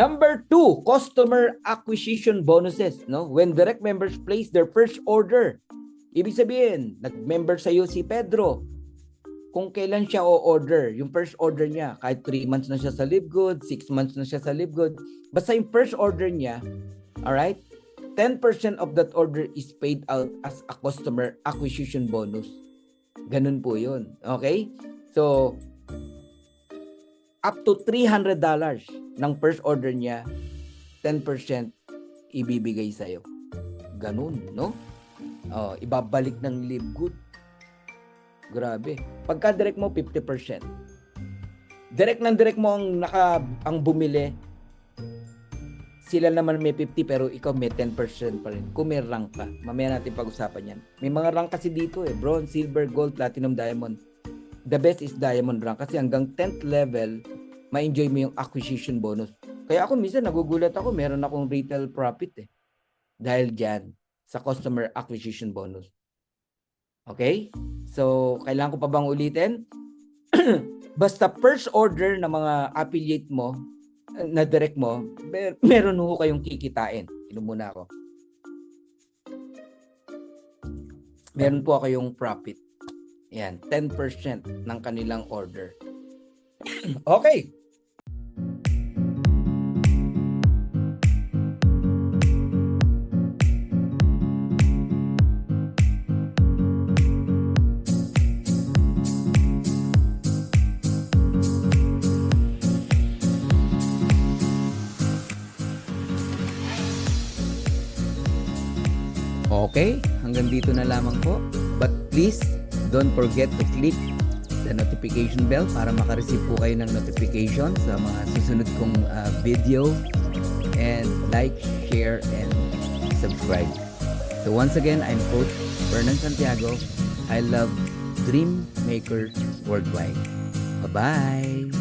Number 2, customer acquisition bonuses. No? When direct members place their first order, ibig sabihin, nag-member sa'yo si Pedro. Kung kailan siya o-order, yung first order niya, kahit 3 months na siya sa LiveGood, 6 months na siya sa LiveGood, basta yung first order niya, alright, 10% of that order is paid out as a customer acquisition bonus. Ganun po yun. Okay? So, up to $300 ng first order niya, 10% ibibigay sa'yo. Ganun, no? Ibabalik ng LiveGood. Grabe. Pagka direct mo, 50%. Direct mo ang bumili. Sila naman may 50 pero ikaw may 10% pa rin. Kung may rank ka. Mamaya natin pag-usapan yan. May mga rank kasi dito eh. Bronze, silver, gold, platinum, diamond. The best is diamond rank. Kasi hanggang 10th level, ma-enjoy mo yung acquisition bonus. Kaya ako minsan nagugulat ako. Meron akong retail profit eh. Dahil dyan sa customer acquisition bonus. Okay? So, kailangan ko pa bang ulitin? Basta first order ng mga affiliate mo, na direct mo, meron ho kayong kikitain. Inom muna ako. Meron po kayong profit. Yan, 10% ng kanilang order. Okay. Okay, hanggang dito na lamang po. But please, don't forget to click the notification bell para makareceive po kayo ng notification sa mga susunod kong video. And like, share, and subscribe. So once again, I'm Coach Vernon Santiago. I love Dream Maker Worldwide. Bye-bye!